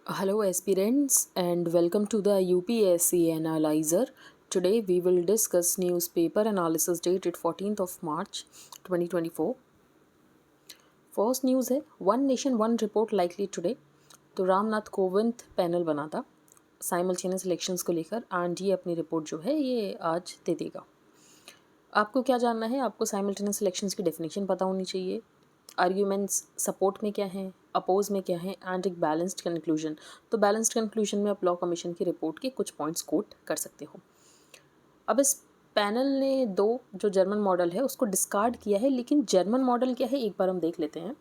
Hello, aspirants, and welcome to the UPSC Analyzer. Today, we will discuss newspaper analysis dated 14th of March 2024. First news है one nation one report likely today. तो Ramnath Kovind panel बना था simultaneous elections को लेकर and ये अपनी report जो है ये आज दे देगा। आपको क्या जानना है? आपको साइमल्टेनियस इलेक्शंस की डेफिनेशन पता होनी चाहिए, आर्ग्यूमेंट्स सपोर्ट में क्या हैं, अपोज में क्या है एंड एक बैलेंस्ड कंक्लूजन। तो बैलेंस्ड कंक्लूजन में आप लॉ कमीशन की रिपोर्ट के कुछ पॉइंट्स कोट कर सकते हो। अब इस पैनल ने दो जो जर्मन मॉडल है उसको डिस्कार्ड किया है, लेकिन जर्मन मॉडल क्या है एक बार हम देख लेते हैं।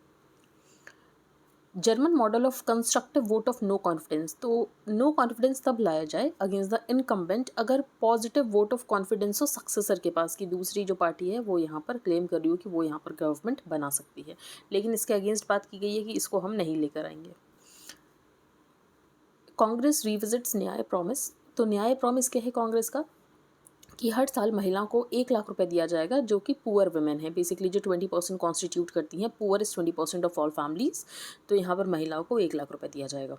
German model of constructive vote of no confidence. तो नो कॉन्फिडेंस तब लाया जाए अगेंस्ट द इनकम्बेंट अगर पॉजिटिव वोट ऑफ कॉन्फिडेंस हो सक्सेसर के पास कि दूसरी जो पार्टी है वो यहाँ पर क्लेम कर रही हो कि वो यहाँ पर गवर्नमेंट बना सकती है, लेकिन इसके अगेंस्ट बात की गई है कि इसको हम नहीं लेकर आएंगे। कांग्रेस रिविजिट्स न्याय प्रॉमिस। तो न्याय प्रॉमिस क्या है कांग्रेस का कि हर साल महिलाओं को 1 लाख रुपए दिया जाएगा जो कि पुअर वुमेन है, बेसिकली जो 20% कॉन्स्टिट्यूट करती हैं, पुअरेस्ट 20% ऑफ ऑल फैमिलीज। तो यहाँ पर महिलाओं को 1 लाख रुपए दिया जाएगा।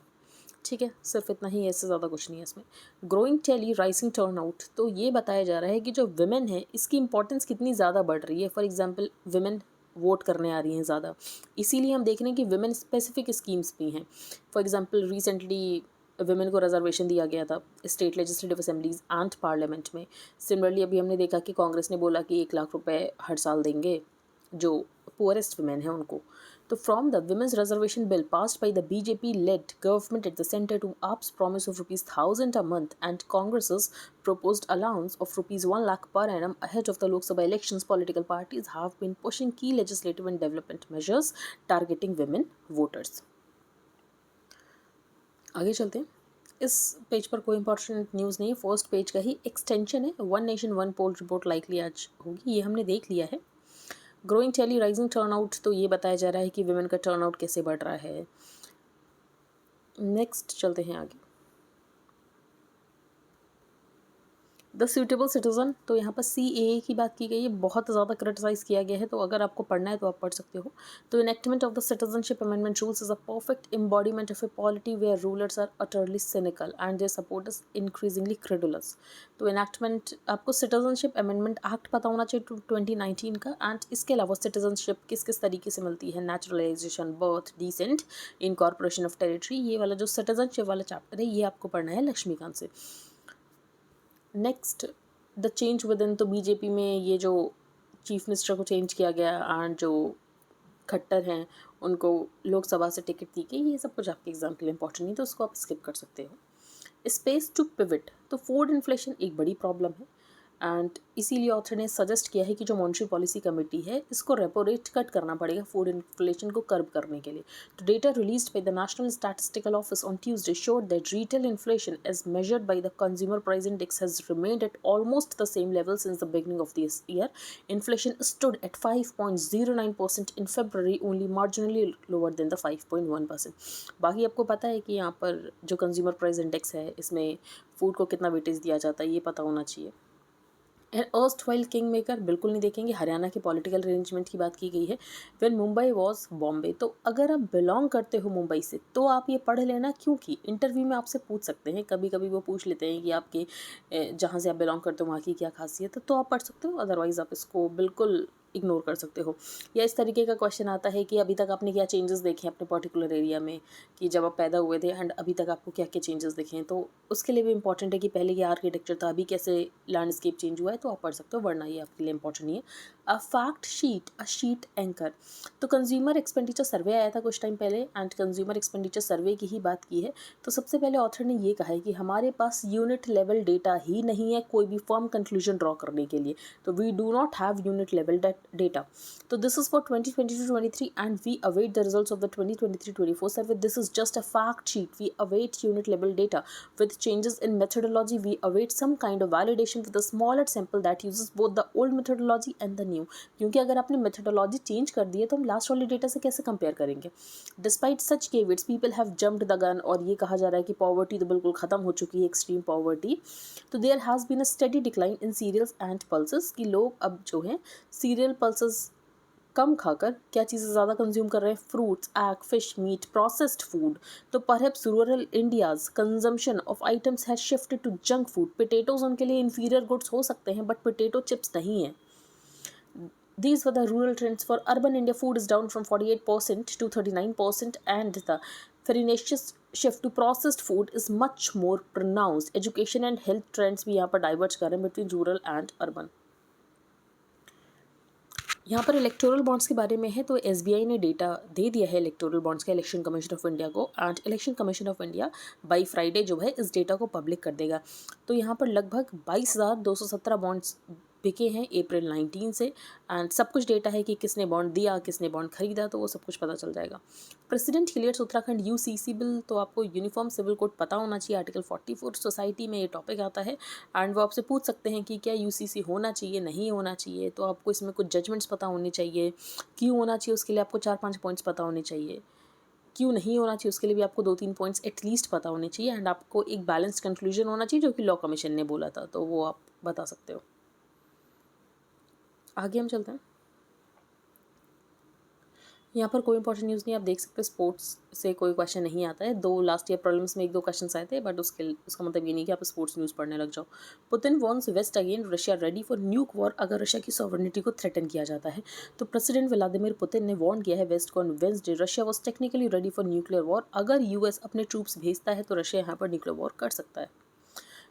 ठीक है, सिर्फ इतना ही, ऐसे ज़्यादा कुछ नहीं है इसमें। Growing tally rising turn out. तो ये बताया जा रहा है कि जो वुमेन है इसकी इंपॉर्टेंस कितनी ज़्यादा बढ़ रही है। फॉर एग्जांपल वुमेन वोट करने आ रही हैं ज़्यादा, इसीलिए हम देख रहे हैं कि वुमेन स्पेसिफिक स्कीम्स भी हैं। फॉर एग्जांपल रिसेंटली वुमेन को रिजर्वेशन दिया गया था state legislative assemblies and parliament में। सिमिलरली अभी हमने देखा कि कांग्रेस ने बोला कि 1 लाख रुपए हर साल देंगे जो पुअरेस्ट वुमेन है उनको। तो from the women's reservation bill passed by the BJP led government at the centre to AP's promise of ₹1000 a month and Congress's proposed allowance of ₹1 lakh per annum ahead of the Lok Sabha elections, political parties have been pushing key legislative and development measures targeting women voters. आगे चलते हैं। इस page पर कोई important news नहीं है, first page का ही extension है। वन नेशन वन पोल रिपोर्ट लाइकली आज होगी, ये हमने देख लिया है। Growing tally rising turnout. तो ये बताया जा रहा है कि विमेन का टर्नआउट कैसे बढ़ रहा है। नेक्स्ट चलते हैं आगे। The suitable citizen. तो यहाँ पर CAA की बात की गई है, बहुत ज़्यादा क्रिटिसाइज़ किया गया है, तो अगर आपको पढ़ना है तो आप पढ़ सकते हो। तो enactment of the citizenship amendment rules is a perfect embodiment of a polity where rulers are utterly cynical and their supporters increasingly credulous. तो इनेक्टमेंट, आपको सिटीजनशिप अमेंडमेंट एक्ट पता होना चाहिए 2019 का, एंड इसके अलावा सिटीजनशिप किस किस तरीके से मिलती है, naturalisation, birth, descent, incorporation of territory. ये वाला जो सिटीजनशिप वाला चैप्टर है ये आपको पढ़ना है लक्ष्मीकांत से। Next the change with in. तो बीजेपी में ये जो चीफ मिनिस्टर को चेंज किया गया एंड जो खट्टर हैं उनको लोकसभा से टिकट दी गई, ये सब कुछ आपके एग्जाम के लिए इंपॉर्टेंट नहीं, तो उसको आप स्किप कर सकते हो। Space to pivot. तो फूड इन्फ्लेशन एक बड़ी प्रॉब्लम है एंड इसीलिए ऑथर ने सजेस्ट किया है कि जो मॉनेटरी पॉलिसी कमेटी है इसको रेपो रेट कट करना पड़ेगा फूड इन्फ्लेशन को कर्ब करने के लिए। तो data released by the national statistical office on Tuesday showed that retail inflation as measured by the consumer price index has remained at almost the same level since the beginning of this year. Inflation stood at 5.09% in February, only marginally lower than the 5.1%. बाकी आपको पता है कि यहाँ पर जो consumer price index है इसमें फूड को कितना वेटेज दिया जाता है ये पता होना चाहिए। एंड अर्स्टवाइल किंग मेकर बिल्कुल नहीं देखेंगे। हरियाणा के पॉलिटिकल अरेंजमेंट की बात की गई है। When Mumbai was Bombay. तो अगर आप बिलोंग करते हो मुंबई से तो आप ये पढ़ लेना, क्योंकि इंटरव्यू में आपसे पूछ सकते हैं, कभी कभी वो पूछ लेते हैं कि आपके जहाँ से आप बिलोंग करते हो वहाँ की क्या खासियत है, तो आप पढ़ सकते हो, अदरवाइज़ आप इसको बिल्कुल इग्नोर कर सकते हो। या इस तरीके का क्वेश्चन आता है कि अभी तक आपने क्या चेंजेस देखे अपने पर्टिकुलर एरिया में, कि जब आप पैदा हुए थे एंड अभी तक आपको क्या क्या चेंजेस दिखे हैं, तो उसके लिए भी इंपॉर्टेंट है कि पहले क्या आर्किटेक्चर था, अभी कैसे लैंडस्केप चेंज हुआ है, तो आप पढ़ सकते हो, वरना ये आपके लिए इंपॉर्टेंट नहीं है। A fact sheet, a sheet anchor. तो कंज्यूमर एक्सपेंडिचर सर्वे आया था कुछ टाइम पहले एंड कंज्यूमर एक्सपेंडिचर सर्वे की ही बात की है। तो सबसे पहले ऑथर ने ये कहा है कि हमारे पास यूनिट लेवल डेटा ही नहीं है कोई भी फर्म कंक्लूजन ड्रॉ करने के लिए। तो we do not have unit level data. So this is for 2022-23 and we await the results of the 2023-24 survey. This is just a fact sheet. We await unit level data. With changes in methodology, we await some kind of validation with a smaller sample that uses both the old methodology and the new. क्योंकि अगर आपने methodology change कर दी है तो हम last वाले data से कैसे compare करेंगे? Despite such caveats, people have jumped the gun और ये कहा जा रहा है कि poverty तो बिल्कुल ख़त्म हो चुकी है, extreme poverty. तो there has been a steady decline in cereals and pulses कि लोग अब जो हैं cereal pulses कम खाकर क्या चीज़ें ज़्यादा कंज्यूम कर रहे हैं? Fruits, egg, fish, meat, processed food. तो perhaps rural India's consumption of items has shifted to junk food. Potatoes उनके लिए इन्फीरियर गुड्स हो सकते हैं, बट पोटैटो चिप्स नहीं है। These were the rural trends. For urban India, food is down from 48% to 39%, and the pernicious shift to processed food is much more pronounced. Education and health trends भी यहाँ पर diverge कर रहे हैं between rural and urban. यहाँ पर electoral bonds के बारे में है, तो SBI ने डेटा दे दिया है इलेक्टोरल बॉन्ड्स का इलेक्शन कमीशन ऑफ इंडिया को, and election commission of India by Friday जो है इस डेटा को पब्लिक कर देगा। तो यहाँ पर लगभग 22,217 बॉन्ड्स बिके हैं अप्रैल 19 से, एंड सब कुछ डेटा है कि किसने बॉन्ड दिया, किसने बॉन्ड खरीदा, तो वो सब कुछ पता चल जाएगा। President clears Uttarakhand UCC bill, तो आपको यूनिफॉर्म सिविल कोड पता होना चाहिए, आर्टिकल 44 सोसाइटी में ये टॉपिक आता है, एंड वो आपसे पूछ सकते हैं कि क्या UCC होना चाहिए, नहीं होना चाहिए। तो आपको इसमें कुछ जजमेंट्स पता होने चाहिए, क्यों होना चाहिए उसके लिए आपको 4-5 पॉइंट्स पता होने चाहिए, क्यों नहीं होना चाहिए उसके लिए भी आपको 2-3 पॉइंट्स एटलीस्ट पता होने चाहिए, एंड आपको एक बैलेंस्ड कंक्लूजन होना चाहिए जो कि लॉ कमीशन ने बोला था, तो वो आप बता सकते हो। आगे हम चलते हैं। यहाँ पर कोई इंपॉर्टेंट न्यूज़ नहीं, आप देख सकते हैं स्पोर्ट्स से कोई क्वेश्चन नहीं आता है। 2 लास्ट ईयर प्रॉब्लम्स में 1-2 क्वेश्चन आए थे, बट उसका मतलब ये नहीं कि आप स्पोर्ट्स न्यूज़ पढ़ने लग जाओ। Putin warns west again, Russia ready for nuke war. अगर रशिया की सॉवरेनिटी को थ्रेटन किया जाता है तो प्रेसिडेंट व्लादिमीर पुतिन ने वॉर्न किया है वेस्ट को on Wednesday Russia was technically ready for nuclear war. अगर US अपने ट्रूप्स भेजता है तो रशिया यहाँ पर न्यूक्लियर वॉर कर सकता है।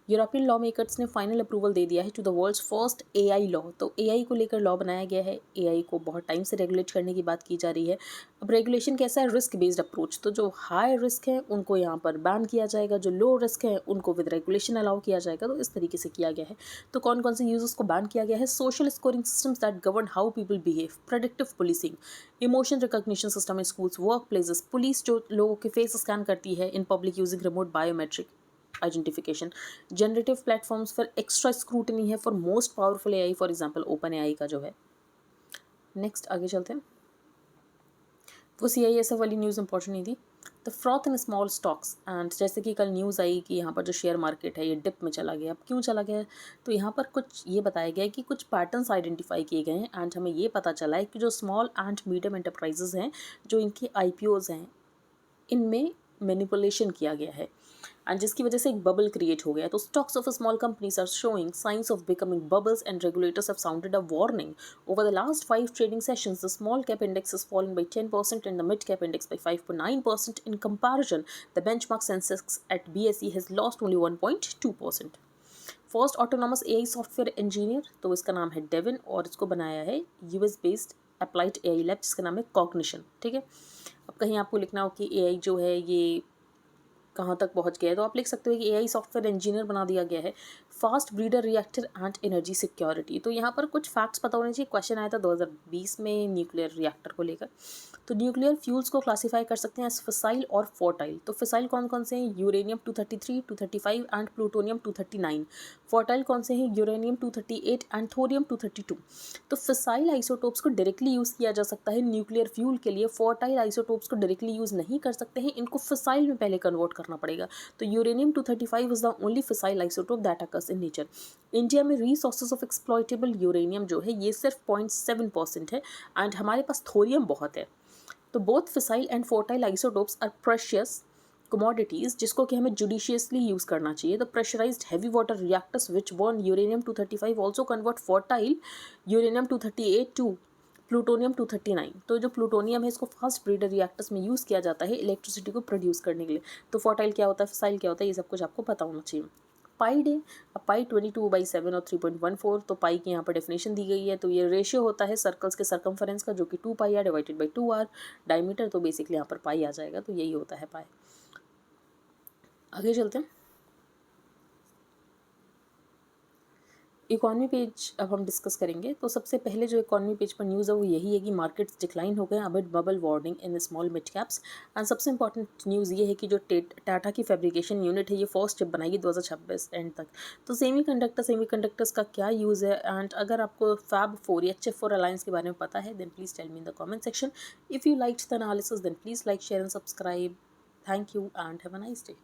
यूरोपियन लॉ मेकर्स ने फाइनल अप्रूवल दे दिया है to the world's first AI law. तो AI को लेकर लॉ बनाया गया है। AI को बहुत टाइम से रेगुलेट करने की बात की जा रही है। अब रेगुलेशन कैसा है? Risk based approach. तो जो हाई रिस्क है उनको यहाँ पर बैन किया जाएगा, जो लो रिस्क है उनको विद रेगुलेशन अलाउ किया जाएगा। तो इस तरीके से किया गया है। तो कौन कौन से यूजर्स को बैन किया गया है? Social scoring systems that govern how people behave, predictive policing, emotion recognition system in schools, work places, police जो लोगों के फेस स्कैन करती है in public using remote biometric identification, generative platforms पर एक्स्ट्रा स्क्रूटनी है for most powerful AI, for example open AI का जो है। नेक्स्ट आगे चलते हैं। वो CISF वाली न्यूज़ इंपॉर्टेंट नहीं थी। The froth in small stocks, and जैसे कि कल न्यूज़ आई कि यहाँ पर जो शेयर मार्केट है ये डिप में चला गया। अब क्यों चला गया? तो यहाँ पर कुछ ये बताया गया है कि कुछ पैटर्न्स आइडेंटिफाई किए गए हैं, एंड हमें ये पता चला है कि जो स्मॉल एंड मीडियम एंटरप्राइजेज हैं, जो इनके IPOs हैं, इनमें मैनिपुलेशन किया गया है, एंड जिसकी वजह से एक बबल क्रिएट हो गया। तो stocks of small companies are showing signs of becoming bubbles, and regulators have sounded a warning. Over the last 5 trading sessions, the small cap index has fallen by 10% and the mid cap index by 5.9%. In comparison, the benchmark Sensex at BSE has lost only 1.2%. First autonomous AI software engineer, तो इसका नाम है Devine, और इसको बनाया है US based applied AI lab, जिसका नाम है कॉग्निशन। ठीक है। अब कहीं आपको लिखना हो कि AI जो है ये कहाँ तक पहुँच गया है, तो आप लिख सकते हो कि AI सॉफ्टवेयर इंजीनियर बना दिया गया है। Fast breeder reactor and energy security, तो यहाँ पर कुछ फैक्ट्स पता होने चाहिए। क्वेश्चन आया था 2020 में न्यूक्लियर रिएक्टर को लेकर। तो न्यूक्लियर फ्यूल्स को क्लासीफाई कर सकते हैं एज फिसाइल और फोर्टाइल। तो फिसाइल कौन कौन से हैं? Uranium 233, 235 and plutonium 239। फोर्टाइल कौन से हैं? Uranium 238 and thorium 232। तो फिसाइल आइसोटोप्स को डायरेक्टली यूज़ किया जा सकता है न्यूक्लियर फ्यूल के लिए। फोर्टाइल आइसोटोप्स को डायरेक्टली यूज़ नहीं कर सकते हैं, इनको फिसाइल में पहले कन्वर्ट करना पड़ेगा। तो uranium 235 is the only fissile isotope that occurs in nature. India में रिसोर्सेज ऑफ एक्सप्लॉयटेबल यूरेनियम जो है ये सिर्फ 0.7% है, एंड हमारे पास थोरियम बहुत है। तो both fissile and fertile isotopes are precious commodities जिसको कि हमें जुडिशियसली यूज़ करना चाहिए। तो pressurised heavy water reactors which burn uranium 235 also convert fertile uranium 238 to plutonium 239। तो जो प्लूटोनियम है इसको फास्ट ब्रीडर रिएक्टर्स में यूज़ किया जाता है इलेक्ट्रिसिटी को प्रोड्यूस करने के लिए। तो फोर्टाइल क्या होता है, फिसाइल क्या होता है, ये सब कुछ आपको पता होना चाहिए। पाई डे, अब पाई 22/7 और 3.14, तो पाई की यहाँ पर डेफिनेशन दी गई है। तो ये रेशियो होता है सर्कल्स के सर्कमफरेंस का, जो कि 2 pi r divided by 2 r diameter. तो बेसिकली यहाँ पर पाई आ जाएगा, तो यही होता है पाई। आगे चलते हैं। इकॉनमी पेज अब हम डिस्कस करेंगे। तो सबसे पहले जो इकॉनमी पेज पर न्यूज़ है वो यही है कि मार्केट्स डिक्लाइन हो गए amid bubble warning in small mid caps. And सबसे इंपॉर्टेंट न्यूज़ ये है कि जो टाटा की फैब्रिकेशन यूनिट है ये फर्स्ट चिप बनाएगी 2026 एंड तक। तो सेमीकंडक्टर्स का क्या यूज़ है, एंड अगर आपको फैब 4 या चिप 4 अलायंस के बारे में पता है then please tell me in the comment section. If you liked the analysis then please like, share and subscribe. Thank you and have a nice day.